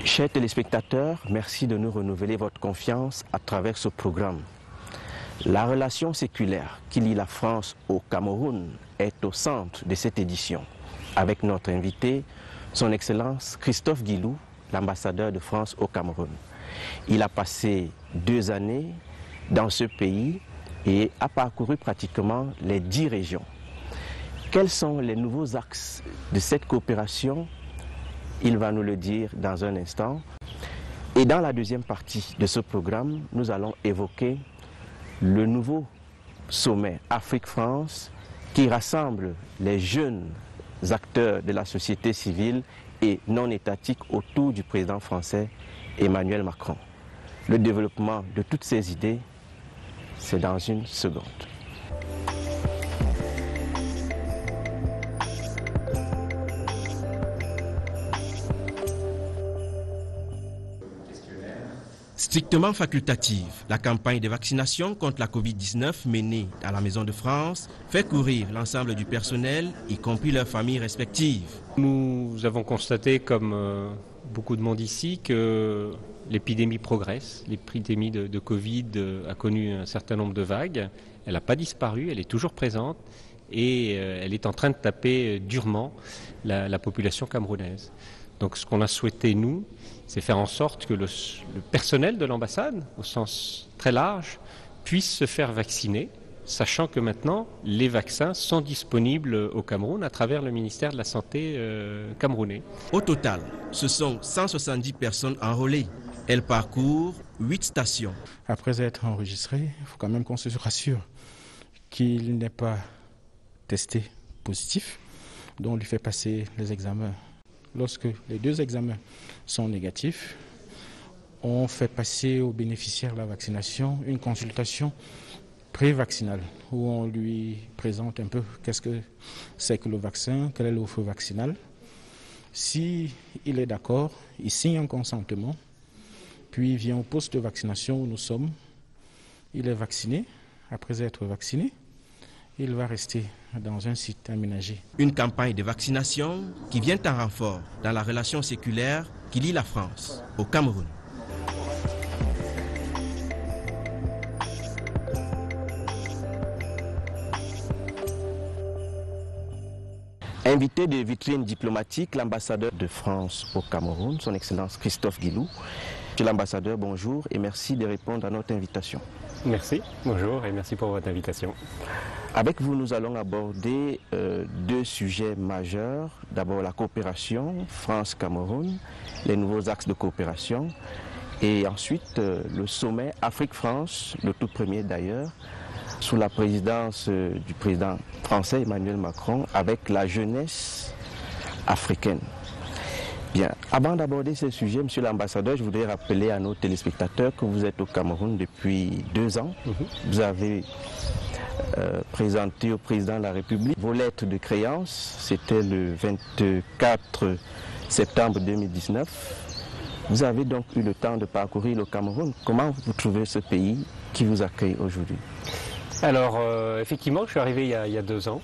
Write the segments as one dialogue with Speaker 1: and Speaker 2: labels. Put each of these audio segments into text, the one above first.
Speaker 1: Chers téléspectateurs, merci de nous renouveler votre confiance à travers ce programme. La relation séculaire qui lie la France au Cameroun est au centre de cette édition, avec notre invité, son Excellence Christophe Guilou, l'ambassadeur de France au Cameroun. Il a passé 2 années dans ce pays et a parcouru pratiquement les 10 régions. Quels sont les nouveaux axes de cette coopération? Il va nous le dire dans un instant. Et dans la deuxième partie de ce programme, nous allons évoquer le nouveau sommet Afrique-France qui rassemble les jeunes acteurs de la société civile et non étatiques autour du président français Emmanuel Macron. Le développement de toutes ces idées, c'est dans une seconde. Strictement facultative, la campagne de vaccination contre la Covid-19 menée à la Maison de France fait courir l'ensemble du personnel, y compris leurs familles respectives.
Speaker 2: Nous avons constaté, comme beaucoup de monde ici, que l'épidémie progresse. L'épidémie de Covid a connu un certain nombre de vagues. Elle n'a pas disparu, elle est toujours présente et elle est en train de taper durement la population camerounaise. Donc ce qu'on a souhaité, nous, c'est faire en sorte que le personnel de l'ambassade, au sens très large, puisse se faire vacciner, sachant que maintenant, les vaccins sont disponibles au Cameroun à travers le ministère de la Santé camerounais.
Speaker 1: Au total, ce sont 170 personnes enrôlées. Elles parcourent 8 stations.
Speaker 3: Après être enregistré, il faut quand même qu'on se rassure qu'il n'est pas testé positif, donc on lui fait passer les examens. Lorsque les 2 examens sont négatifs, on fait passer aux bénéficiaires de la vaccination une consultation pré-vaccinale où on lui présente un peu qu'est-ce que c'est que le vaccin, quel est l'offre vaccinale. Si il est d'accord, il signe un consentement, puis il vient au poste de vaccination où nous sommes. Il est vacciné. Après être vacciné, il va rester dans un site aménagé.
Speaker 1: Une campagne de vaccination qui vient en renfort dans la relation séculaire qui lie la France au Cameroun. Invité de vitrine diplomatique, l'ambassadeur de France au Cameroun, son Excellence Christophe Guilou. Monsieur l'ambassadeur, bonjour et merci de répondre à notre invitation.
Speaker 2: Merci, bonjour et merci pour votre invitation.
Speaker 1: Avec vous, nous allons aborder 2 sujets majeurs. D'abord la coopération France-Cameroun, les nouveaux axes de coopération et ensuite le sommet Afrique-France, le tout premier d'ailleurs, sous la présidence du président français Emmanuel Macron avec la jeunesse africaine. Bien, avant d'aborder ce sujet, monsieur l'ambassadeur, je voudrais rappeler à nos téléspectateurs que vous êtes au Cameroun depuis 2 ans. Vous avez présenté au président de la République vos lettres de créance, c'était le 24 septembre 2019. Vous avez donc eu le temps de parcourir le Cameroun. Comment vous trouvez ce pays qui vous accueille aujourd'hui?
Speaker 2: Alors, effectivement, je suis arrivé il y a 2 ans.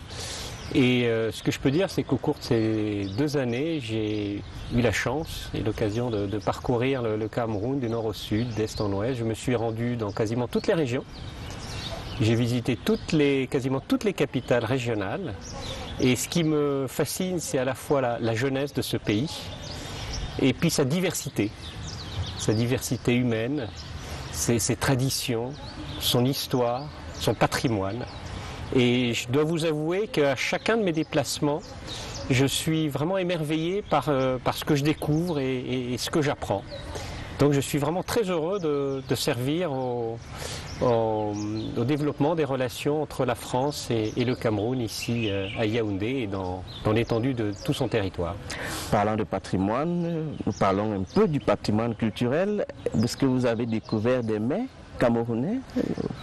Speaker 2: Et ce que je peux dire, c'est qu'au cours de ces 2 années, j'ai eu la chance et l'occasion de parcourir le Cameroun du nord au sud, d'est en ouest. Je me suis rendu dans quasiment toutes les régions. J'ai visité quasiment toutes les capitales régionales. Et ce qui me fascine, c'est à la fois la jeunesse de ce pays et puis sa diversité humaine, ses traditions, son histoire, son patrimoine. Et je dois vous avouer qu'à chacun de mes déplacements, je suis vraiment émerveillé par ce que je découvre et ce que j'apprends. Donc je suis vraiment très heureux de servir au développement des relations entre la France et le Cameroun ici à Yaoundé et dans l'étendue de tout son territoire.
Speaker 1: Parlant de patrimoine, nous parlons un peu du patrimoine culturel. Est-ce que vous avez découvert des mets camerounais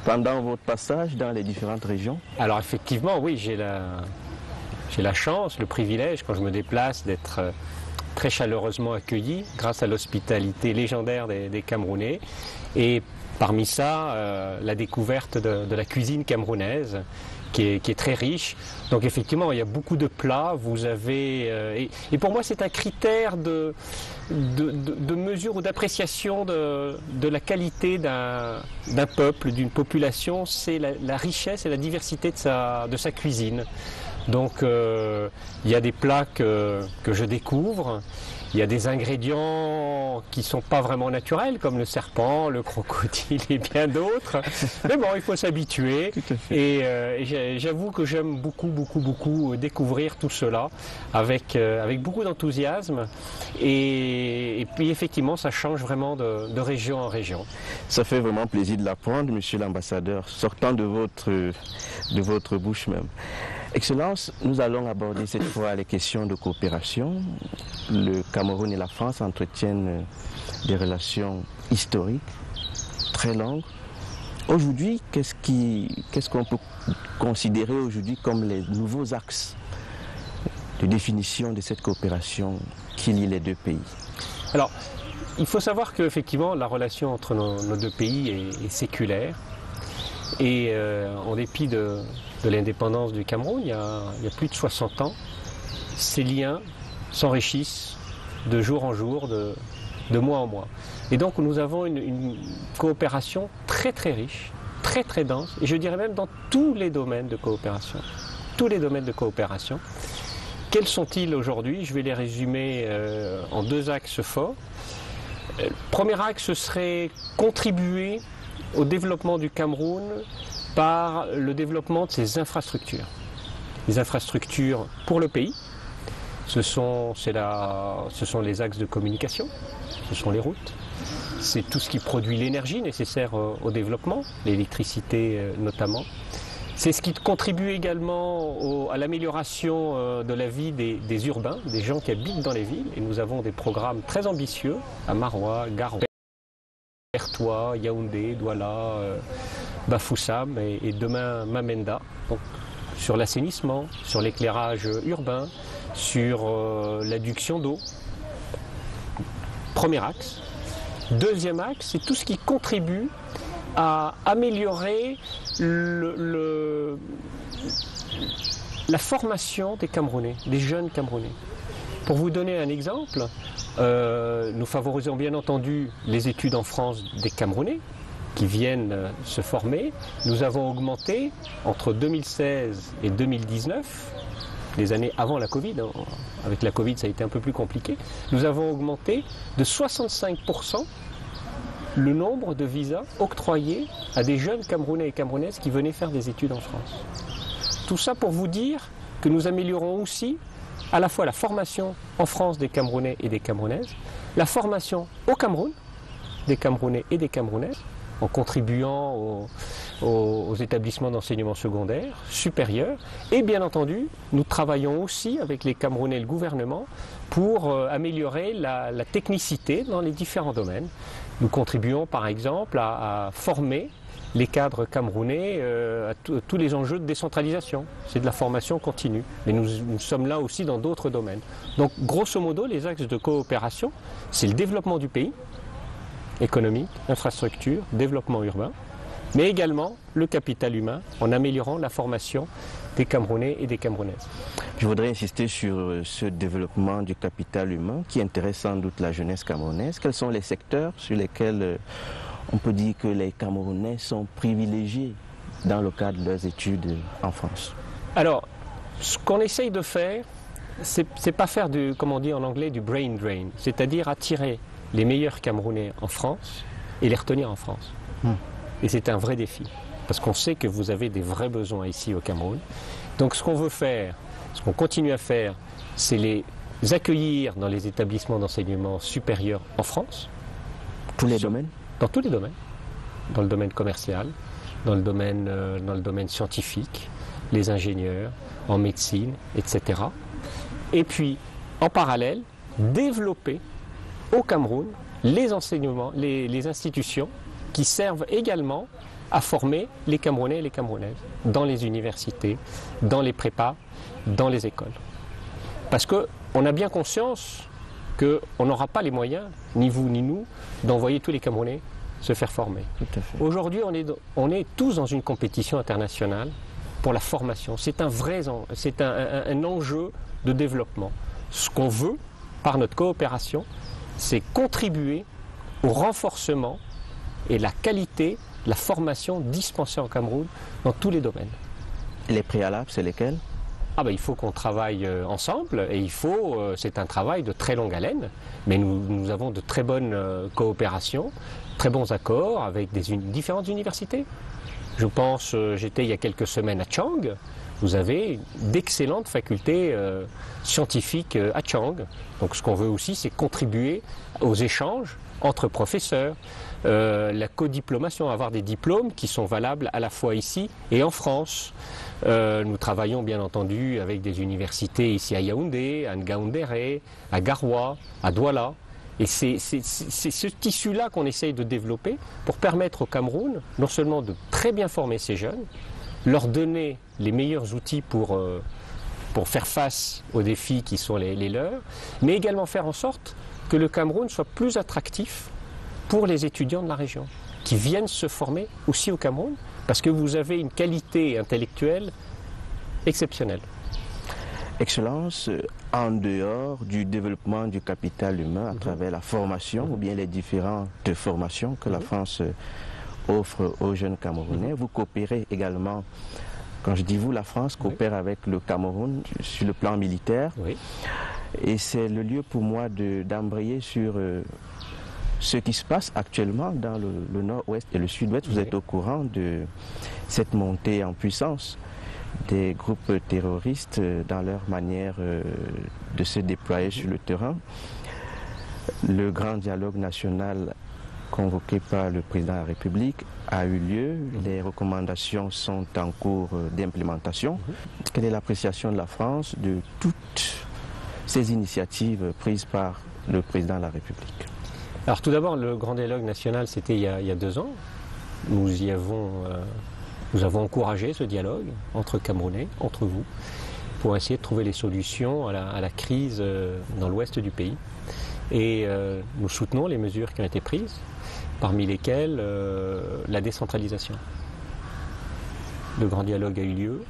Speaker 1: pendant votre passage dans les différentes régions? Alors
Speaker 2: effectivement, oui, j'ai la chance, le privilège quand je me déplace d'être très chaleureusement accueilli grâce à l'hospitalité légendaire des Camerounais. Et parmi ça, la découverte de la cuisine camerounaise qui est très riche. Donc effectivement, il y a beaucoup de plats. Vous avez et pour moi, c'est un critère de mesure ou d'appréciation de la qualité d'un peuple, d'une population. C'est la richesse et la diversité de sa cuisine. Donc il y a des plats que je découvre. Il y a des ingrédients qui ne sont pas vraiment naturels, comme le serpent, le crocodile et bien d'autres. Mais bon, il faut s'habituer. Et j'avoue que j'aime beaucoup découvrir tout cela avec beaucoup d'enthousiasme. Et puis effectivement, ça change vraiment de région en région.
Speaker 1: Ça fait vraiment plaisir de l'apprendre, monsieur l'ambassadeur, sortant de votre bouche même. Excellence, nous allons aborder cette fois les questions de coopération. Le Cameroun et la France entretiennent des relations historiques très longues. Aujourd'hui, qu'est-ce qu'on peut considérer aujourd'hui comme les nouveaux axes de définition de cette coopération qui lie les deux pays?
Speaker 2: Alors, il faut savoir qu'effectivement, la relation entre nos deux pays est séculaire. Et en dépit de l'indépendance du Cameroun, il y a plus de 60 ans, ces liens s'enrichissent de jour en jour, de mois en mois. Et donc nous avons une coopération très riche, très dense, et je dirais même dans tous les domaines de coopération. Tous les domaines de coopération. Quels sont-ils aujourd'hui? Je vais les résumer en deux axes forts. Le premier axe serait contribuer au développement du Cameroun par le développement de ses infrastructures. Les infrastructures pour le pays, ce sont les axes de communication, ce sont les routes, c'est tout ce qui produit l'énergie nécessaire au développement, l'électricité notamment. C'est ce qui contribue également à l'amélioration de la vie des urbains, des gens qui habitent dans les villes. Et nous avons des programmes très ambitieux à Maroua, Garoua, Bertoua, Yaoundé, Douala, Bafoussam et demain Mamenda. Donc, sur l'assainissement, sur l'éclairage urbain, sur l'adduction d'eau. Premier axe. Deuxième axe, c'est tout ce qui contribue à améliorer la formation des Camerounais, des jeunes Camerounais. Pour vous donner un exemple, nous favorisons bien entendu les études en France des Camerounais qui viennent se former. Nous avons augmenté entre 2016 et 2019, les années avant la Covid, avec la Covid ça a été un peu plus compliqué, nous avons augmenté de 65% le nombre de visas octroyés à des jeunes Camerounais et Camerounaises qui venaient faire des études en France. Tout ça pour vous dire que nous améliorons aussi à la fois la formation en France des Camerounais et des Camerounaises, la formation au Cameroun des Camerounais et des Camerounaises, en contribuant aux établissements d'enseignement secondaire, supérieur, et bien entendu, nous travaillons aussi avec les Camerounais et le gouvernement pour améliorer la technicité dans les différents domaines. Nous contribuons par exemple à former les cadres camerounais à tous les enjeux de décentralisation. C'est de la formation continue. Mais nous sommes là aussi dans d'autres domaines. Donc grosso modo, les axes de coopération, c'est le développement du pays, économique, infrastructure, développement urbain, mais également le capital humain en améliorant la formation des Camerounais et des Camerounaises.
Speaker 1: Je voudrais insister sur ce développement du capital humain qui intéresse sans doute la jeunesse camerounaise. Quels sont les secteurs sur lesquels on peut dire que les Camerounais sont privilégiés dans le cadre de leurs études en France?
Speaker 2: Alors, ce qu'on essaye de faire, c'est pas faire comme on dit en anglais, du brain drain, c'est-à-dire attirer les meilleurs Camerounais en France et les retenir en France. Et c'est un vrai défi, parce qu'on sait que vous avez des vrais besoins ici au Cameroun. Donc ce qu'on veut faire, ce qu'on continue à faire, c'est les accueillir dans les établissements d'enseignement supérieur en France.
Speaker 1: Tous les domaines?
Speaker 2: Dans tous les domaines. Dans le domaine commercial, dans le domaine scientifique, les ingénieurs, en médecine, etc. Et puis, en parallèle, développer au Cameroun les enseignements, les institutions qui servent également à former les Camerounais et les Camerounaises dans les universités, dans les prépas, dans les écoles. Parce qu'on a bien conscience qu'on n'aura pas les moyens, ni vous ni nous, d'envoyer tous les Camerounais se faire former. Aujourd'hui, on est tous dans une compétition internationale
Speaker 4: pour la formation. C'est un enjeu de développement. Ce qu'on veut, par notre coopération, c'est contribuer au renforcement et la qualité de la formation dispensée en Cameroun dans tous les domaines.
Speaker 1: Les préalables, c'est lesquels?
Speaker 4: Il faut qu'on travaille ensemble et c'est un travail de très longue haleine, mais nous avons de très bonnes coopérations, très bons accords avec différentes universités. Je pense, j'étais il y a quelques semaines à Chang, vous avez d'excellentes facultés scientifiques à Chang. Donc ce qu'on veut aussi, c'est contribuer aux échanges entre professeurs, la codiplomation, avoir des diplômes qui sont valables à la fois ici et en France. Nous travaillons bien entendu avec des universités ici à Yaoundé, à Ngaoundéré, à Garoua, à Douala. Et c'est ce tissu-là qu'on essaye de développer pour permettre au Cameroun non seulement de très bien former ces jeunes, leur donner les meilleurs outils pour faire face aux défis qui sont les leurs, mais également faire en sorte que le Cameroun soit plus attractif pour les étudiants de la région, qui viennent se former aussi au Cameroun, parce que vous avez une qualité intellectuelle exceptionnelle.
Speaker 1: Excellence, en dehors du développement du capital humain à travers la formation ou bien les différentes formations que la France offre aux jeunes Camerounais, vous coopérez également, quand je dis vous, la France coopère avec le Cameroun sur le plan militaire.
Speaker 4: Oui.
Speaker 1: Et c'est le lieu pour moi d'embrayer sur ce qui se passe actuellement dans le nord-ouest et le sud-ouest. Vous êtes au courant de cette montée en puissance des groupes terroristes dans leur manière de se déployer sur le terrain. Le grand dialogue national convoqué par le président de la République a eu lieu. Les recommandations sont en cours d'implémentation. Quelle est l'appréciation de la France de toutes ces initiatives prises par le président de la République?
Speaker 4: Alors tout d'abord, le grand dialogue national, c'était il y a 2 ans. Nous avons encouragé ce dialogue entre Camerounais, entre vous, pour essayer de trouver les solutions à la crise dans l'ouest du pays. Et nous soutenons les mesures qui ont été prises, parmi lesquelles la décentralisation. Le grand dialogue a eu lieu,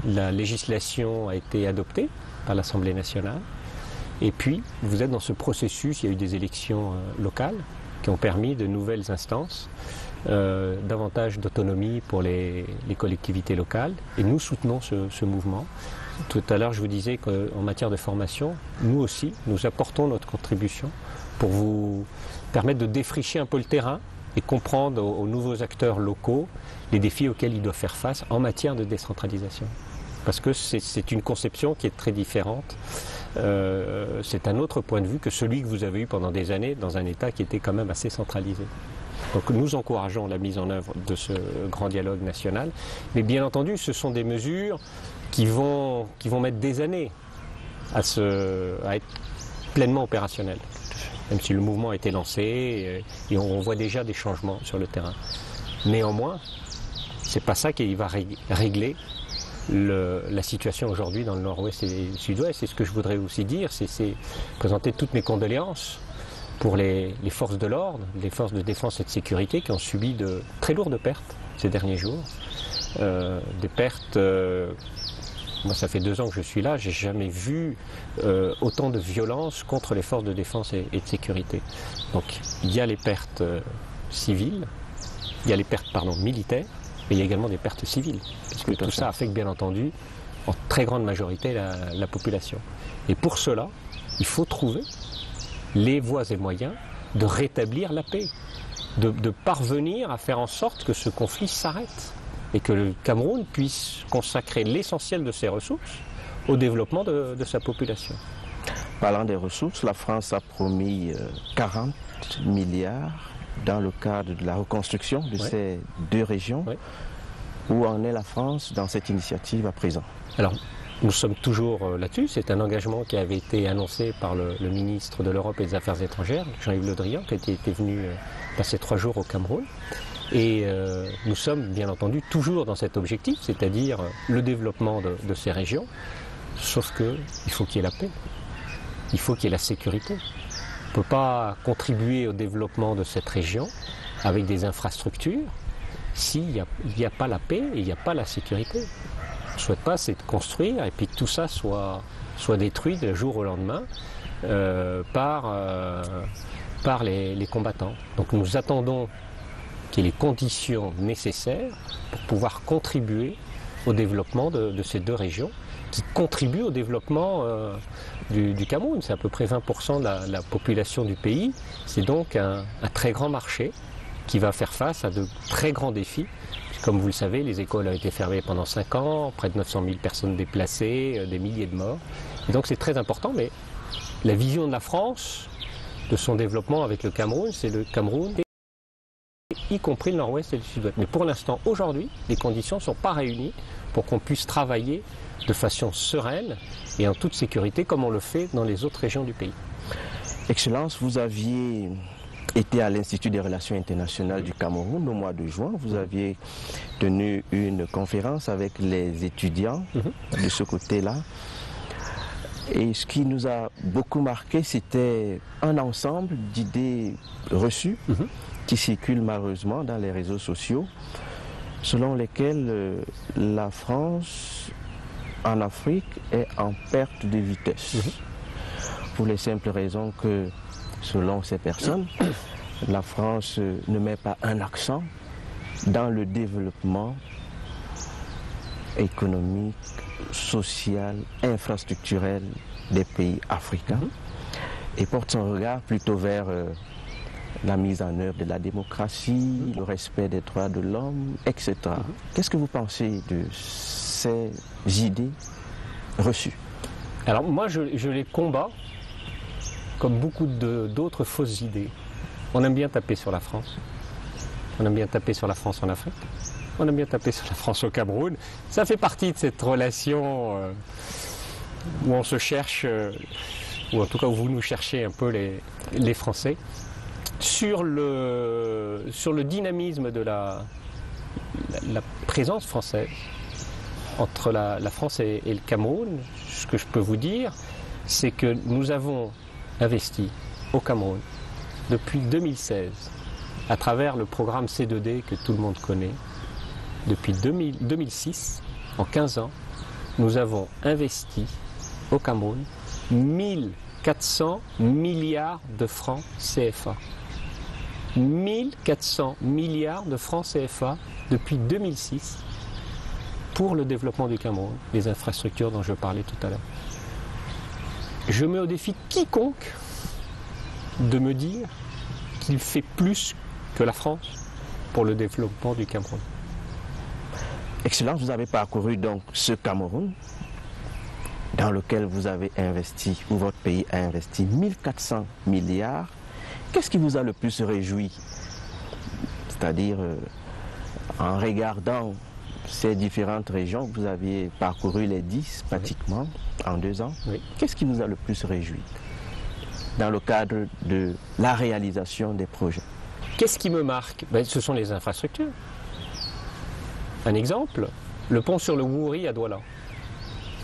Speaker 4: la législation a été adoptée par l'Assemblée nationale, et puis vous êtes dans ce processus, il y a eu des élections locales qui ont permis de nouvelles instances, davantage d'autonomie pour les collectivités locales, et nous soutenons ce mouvement. Tout à l'heure, je vous disais qu'en matière de formation, nous aussi, nous apportons notre contribution pour vous permettre de défricher un peu le terrain et comprendre aux nouveaux acteurs locaux les défis auxquels ils doivent faire face en matière de décentralisation. Parce que c'est une conception qui est très différente. C'est un autre point de vue que celui que vous avez eu pendant des années dans un État qui était quand même assez centralisé. Donc nous encourageons la mise en œuvre de ce grand dialogue national. Mais bien entendu, ce sont des mesures qui vont mettre des années à être pleinement opérationnelles. Même si le mouvement a été lancé et on voit déjà des changements sur le terrain. Néanmoins, c'est pas ça qui va régler la situation aujourd'hui dans le nord-ouest et le sud-ouest. Et ce que je voudrais aussi dire, c'est présenter toutes mes condoléances pour les forces de l'ordre, les forces de défense et de sécurité qui ont subi de très lourdes pertes ces derniers jours. Des pertes, moi ça fait 2 ans que je suis là, j'ai jamais vu autant de violence contre les forces de défense et de sécurité. Donc il y a les pertes civiles, il y a les pertes militaires, mais il y a également des pertes civiles, puisque tout ça affecte bien entendu en très grande majorité la population. Et pour cela, il faut trouver les voies et moyens de rétablir la paix, de parvenir à faire en sorte que ce conflit s'arrête et que le Cameroun puisse consacrer l'essentiel de ses ressources au développement de sa population.
Speaker 1: Parlant des ressources, la France a promis 40 milliards dans le cadre de la reconstruction de ces 2 régions. Où en est la France dans cette initiative à présent?
Speaker 4: Alors, nous sommes toujours là-dessus. C'est un engagement qui avait été annoncé par le ministre de l'Europe et des Affaires étrangères, Jean-Yves Le Drian, qui était venu passer 3 jours au Cameroun. Et nous sommes bien entendu toujours dans cet objectif, c'est-à-dire le développement de ces régions. Sauf qu'il faut qu'il y ait la paix, il faut qu'il y ait la sécurité. On ne peut pas contribuer au développement de cette région avec des infrastructures s'il n'y a pas la paix et il n'y a pas la sécurité. Je ne souhaite pas, c'est de construire et puis que tout ça soit détruit du jour au lendemain par les combattants. Donc nous attendons qu'il y ait les conditions nécessaires pour pouvoir contribuer au développement de ces deux régions, qui contribuent au développement du Cameroun. C'est à peu près 20% de la population du pays. C'est donc un très grand marché qui va faire face à de très grands défis. Comme vous le savez, les écoles ont été fermées pendant 5 ans, près de 900 000 personnes déplacées, des milliers de morts. Et donc c'est très important, mais la vision de la France, de son développement avec le Cameroun, c'est le Cameroun, y compris le nord-ouest et le sud-ouest. Mais pour l'instant, aujourd'hui, les conditions ne sont pas réunies pour qu'on puisse travailler de façon sereine et en toute sécurité comme on le fait dans les autres régions du pays.
Speaker 1: Excellence, vous aviez été à l'Institut des Relations Internationales du Cameroun au mois de juin. Vous aviez tenu une conférence avec les étudiants de ce côté-là. Et ce qui nous a beaucoup marqué, c'était un ensemble d'idées reçues qui circulent malheureusement dans les réseaux sociaux, selon lesquelles la France en Afrique est en perte de vitesse. Pour les simples raisons que, selon ces personnes, la France ne met pas un accent dans le développement économique, social, infrastructurel des pays africains et porte son regard plutôt vers la mise en œuvre de la démocratie, le respect des droits de l'homme, etc. Qu'est-ce que vous pensez de ces idées reçues?
Speaker 4: Alors moi je les combats comme beaucoup d'autres fausses idées. On aime bien taper sur la France. On aime bien taper sur la France en Afrique. On aime bien taper sur la France au Cameroun. Ça fait partie de cette relation où on se cherche, ou en tout cas où vous nous cherchez un peu les Français, sur le dynamisme de la présence française entre la France et le Cameroun. Ce que je peux vous dire, c'est que nous avons investi au Cameroun depuis 2016 à travers le programme C2D que tout le monde connaît. Depuis 2006, en 15 ans, nous avons investi au Cameroun 1400 milliards de francs CFA. 1400 milliards de francs CFA depuis 2006 pour le développement du Cameroun, les infrastructures dont je parlais tout à l'heure. Je mets au défi quiconque de me dire qu'il fait plus que la France pour le développement du Cameroun.
Speaker 1: Excellence, vous avez parcouru donc ce Cameroun dans lequel vous avez investi, ou votre pays a investi 1400 milliards. Qu'est-ce qui vous a le plus réjoui? C'est-à-dire, en regardant ces différentes régions, vous aviez parcouru les 10 pratiquement en 2 ans.
Speaker 4: Oui.
Speaker 1: Qu'est-ce qui vous a le plus réjoui dans le cadre de la réalisation des projets?
Speaker 4: Qu'est-ce qui me marque? Ce sont les infrastructures. Un exemple, le pont sur le Wouri à Douala.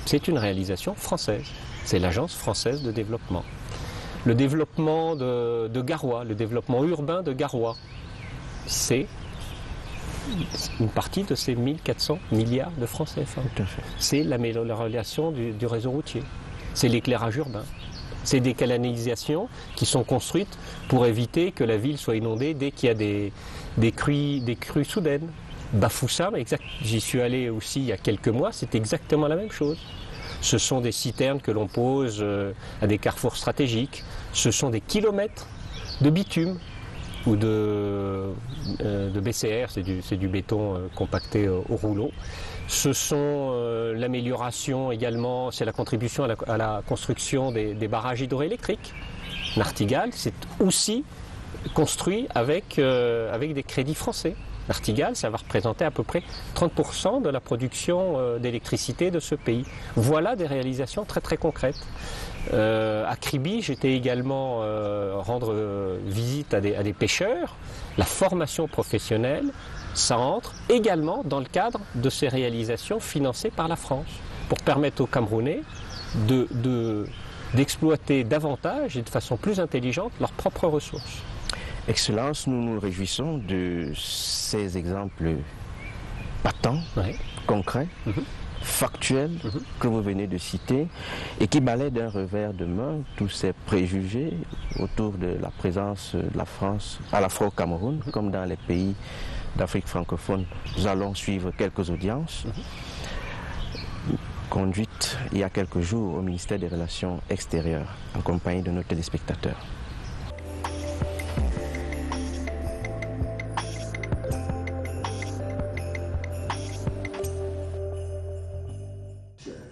Speaker 4: C'est une réalisation française. C'est l'Agence française de développement. Le développement de Garoua, le développement urbain de Garoua, c'est une partie de ces 1400 milliards de francs CFA. C'est l'amélioration du réseau routier. C'est l'éclairage urbain. C'est des canalisations qui sont construites pour éviter que la ville soit inondée dès qu'il y a des crues soudaines. Bafoussam, j'y suis allé aussi il y a quelques mois, c'est exactement la même chose. Ce sont des citernes que l'on pose à des carrefours stratégiques. Ce sont des kilomètres de bitume ou de BCR, c'est du béton compacté au rouleau. Ce sont l'amélioration également, c'est la contribution à la construction des barrages hydroélectriques. Nartigal, c'est aussi construit avec des crédits français. Nartigal, ça va représenter à peu près 30% de la production d'électricité de ce pays. Voilà des réalisations très très concrètes. À Kribi, j'étais également rendre visite à des pêcheurs. La formation professionnelle, ça entre également dans le cadre de ces réalisations financées par la France, pour permettre aux Camerounais d'exploiter davantage et de façon plus intelligente leurs propres ressources.
Speaker 1: Excellence, nous nous réjouissons de ces exemples patents, concrets, factuels que vous venez de citer et qui balayent d'un revers de main tous ces préjugés autour de la présence de la France à la fois au Cameroun comme dans les pays d'Afrique francophone. Nous allons suivre quelques audiences conduites il y a quelques jours au ministère des Relations extérieures en compagnie de nos téléspectateurs.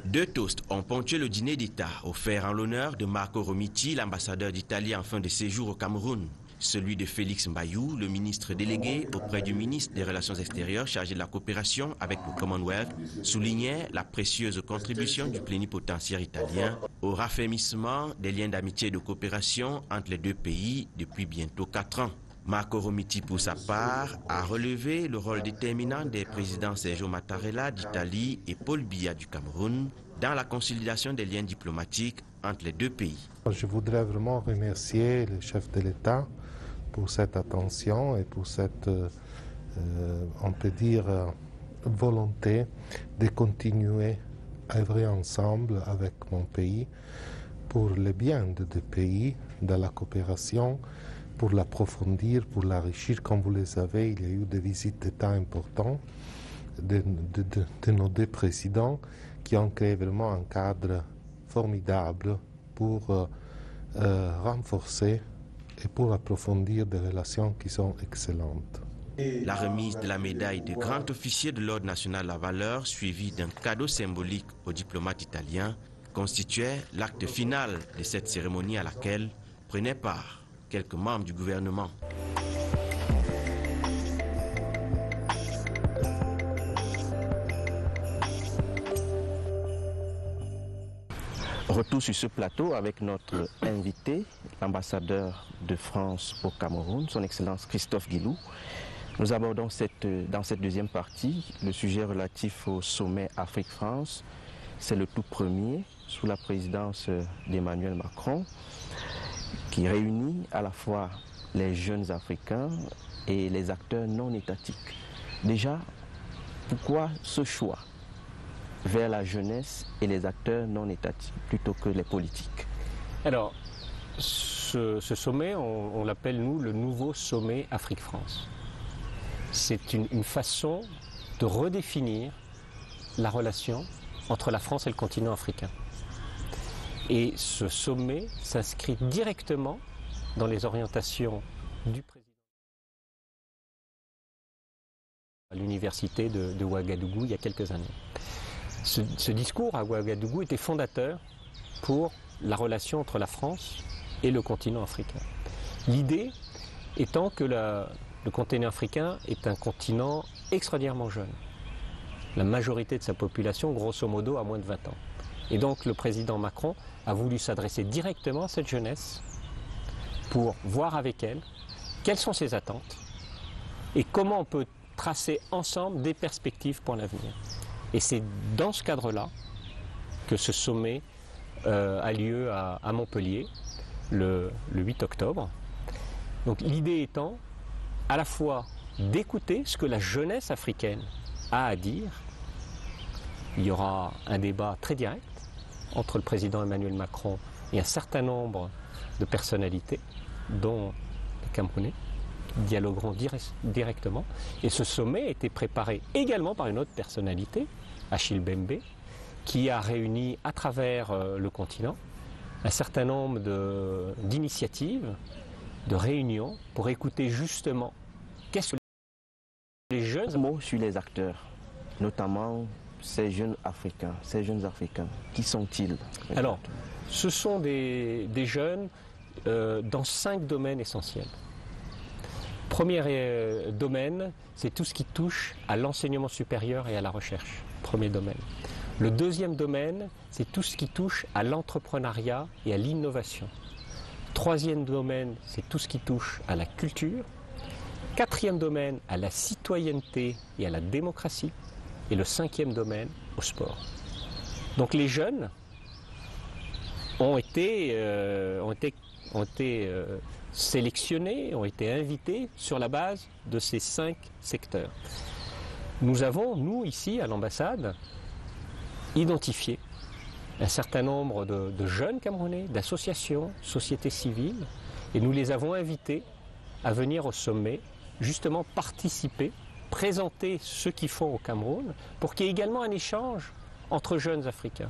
Speaker 1: Deux toasts ont ponctué le dîner d'État offert en l'honneur de Marco Romiti, l'ambassadeur d'Italie en fin de séjour au Cameroun. Celui de Félix Mbayou, le ministre délégué auprès du ministre des Relations extérieures chargé de la coopération avec le Commonwealth, soulignait la précieuse contribution du plénipotentiaire italien au raffermissement des liens d'amitié et de coopération entre les deux pays depuis bientôt 4 ans. Marco Romiti, pour sa part, a relevé le rôle déterminant des présidents Sergio Mattarella d'Italie et Paul Biya du Cameroun dans la consolidation des liens diplomatiques entre les deux pays.
Speaker 5: Je voudrais vraiment remercier le chef de l'État pour cette attention et pour cette, on peut dire, volonté de continuer à œuvrer ensemble avec mon pays pour le bien des deux pays, dans la coopération, pour l'approfondir, pour l'enrichir. Comme vous le savez, il y a eu des visites d'État importantes de nos deux présidents qui ont créé vraiment un cadre formidable pour renforcer et pour approfondir des relations qui sont excellentes.
Speaker 1: La remise de la médaille de grand officier de l'Ordre national de la valeur, suivie d'un cadeau symbolique au diplomate italien, constituait l'acte final de cette cérémonie à laquelle prenaient part quelques membres du gouvernement. Retour sur ce plateau avec notre invité, l'ambassadeur de France au Cameroun, son Excellence Christophe Guilou. Nous abordons dans cette deuxième partie le sujet relatif au sommet Afrique-France. C'est le tout premier sous la présidence d'Emmanuel Macron, qui réunit à la fois les jeunes Africains et les acteurs non étatiques. Déjà, pourquoi ce choix vers la jeunesse et les acteurs non étatiques plutôt que les politiques?
Speaker 4: Alors, ce sommet, on l'appelle nous le nouveau sommet Afrique-France. C'est une façon de redéfinir la relation entre la France et le continent africain. Et ce sommet s'inscrit directement dans les orientations du président à l'université de Ouagadougou il y a quelques années. Ce discours à Ouagadougou était fondateur pour la relation entre la France et le continent africain. L'idée étant que le continent africain est un continent extraordinairement jeune. La majorité de sa population, grosso modo, a moins de 20 ans. Et donc le président Macron a voulu s'adresser directement à cette jeunesse pour voir avec elle quelles sont ses attentes et comment on peut tracer ensemble des perspectives pour l'avenir. Et c'est dans ce cadre-là que ce sommet a lieu à Montpellier le 8 octobre. Donc l'idée étant à la fois d'écouter ce que la jeunesse africaine a à dire. Il y aura un débat très direct entre le président Emmanuel Macron et un certain nombre de personnalités, dont les Camerounais, dialogueront directement. Et ce sommet a été préparé également par une autre personnalité, Achille Mbembe, qui a réuni à travers le continent un certain nombre d'initiatives, de réunions, pour écouter justement qu'est-ce que les jeunes...
Speaker 1: Un mot sur les acteurs, notamment ces jeunes Africains. Qui sont-ils?
Speaker 4: Alors, ce sont des jeunes dans 5 domaines essentiels. Premier domaine, c'est tout ce qui touche à l'enseignement supérieur et à la recherche. Premier domaine. Le deuxième domaine, c'est tout ce qui touche à l'entrepreneuriat et à l'innovation. Troisième domaine, c'est tout ce qui touche à la culture. Quatrième domaine, à la citoyenneté et à la démocratie. Et le cinquième domaine, au sport. Donc les jeunes ont été sélectionnés, ont été invités sur la base de ces 5 secteurs. Nous avons, nous, ici, à l'ambassade, identifié un certain nombre de jeunes Camerounais, d'associations, sociétés civiles, et nous les avons invités à venir au sommet, justement participer, présenter ce qu'ils font au Cameroun, pour qu'il y ait également un échange entre jeunes Africains.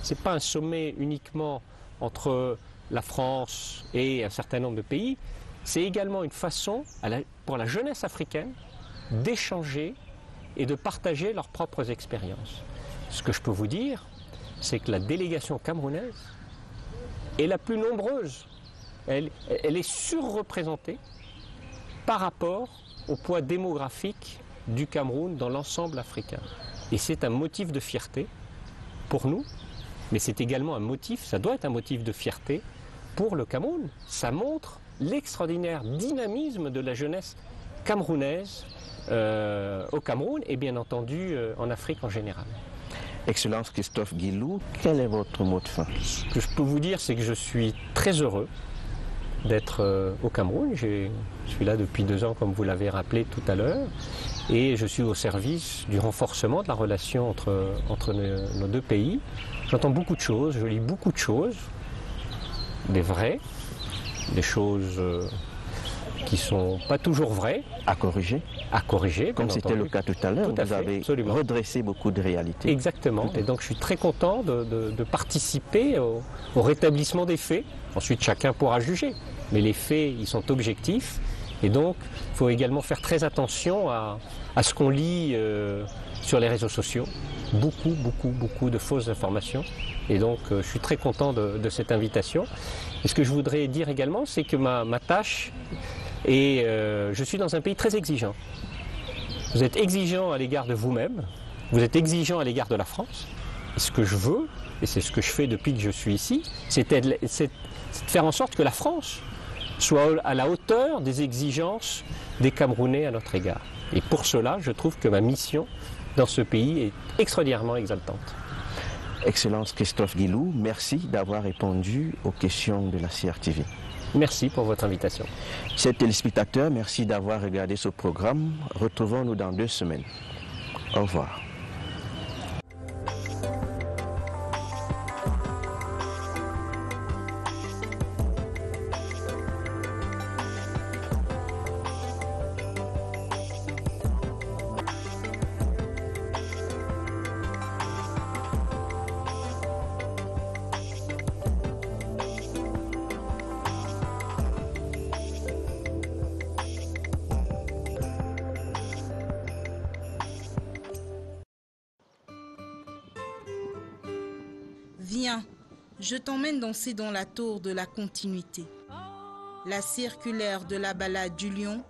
Speaker 4: Ce n'est pas un sommet uniquement entre la France et un certain nombre de pays, c'est également une façon pour la jeunesse africaine d'échanger et de partager leurs propres expériences. Ce que je peux vous dire, c'est que la délégation camerounaise est la plus nombreuse. Elle est surreprésentée par rapport au poids démographique du Cameroun dans l'ensemble africain. Et c'est un motif de fierté pour nous, mais c'est également un motif, ça doit être un motif de fierté pour le Cameroun. Ça montre l'extraordinaire dynamisme de la jeunesse camerounaise au Cameroun et bien entendu en Afrique en général.
Speaker 1: Excellence Christophe Guilou, quel est votre mot de fin?
Speaker 4: Ce que je peux vous dire, c'est que je suis très heureux d'être au Cameroun. Je suis là depuis 2 ans, comme vous l'avez rappelé tout à l'heure, et je suis au service du renforcement de la relation entre nos 2 pays. J'entends beaucoup de choses, je lis beaucoup de choses, des vraies, des choses qui ne sont pas toujours vraies.
Speaker 1: À corriger.
Speaker 4: À corriger,
Speaker 1: comme c'était le cas tout à l'heure, vous avez
Speaker 4: absolument
Speaker 1: redressé beaucoup de réalités.
Speaker 4: Exactement, et donc je suis très content de participer au rétablissement des faits. Ensuite, chacun pourra juger, mais les faits, ils sont objectifs, et donc il faut également faire très attention à ce qu'on lit sur les réseaux sociaux. Beaucoup de fausses informations, et donc je suis très content de cette invitation. Et ce que je voudrais dire également, c'est que ma tâche, et je suis dans un pays très exigeant. Vous êtes exigeant à l'égard de vous-même, vous êtes exigeant à l'égard de la France. Et ce que je veux, et c'est ce que je fais depuis que je suis ici, c'est de faire en sorte que la France soit à la hauteur des exigences des Camerounais à notre égard. Et pour cela, je trouve que ma mission dans ce pays est extraordinairement exaltante.
Speaker 1: Excellence Christophe Guilou, merci d'avoir répondu aux questions de la CRTV.
Speaker 4: Merci pour votre invitation.
Speaker 1: Chers téléspectateurs, merci d'avoir regardé ce programme. Retrouvons-nous dans 2 semaines. Au revoir.
Speaker 6: Viens, je t'emmène danser dans la tour de la continuité. La circulaire de la balade du lion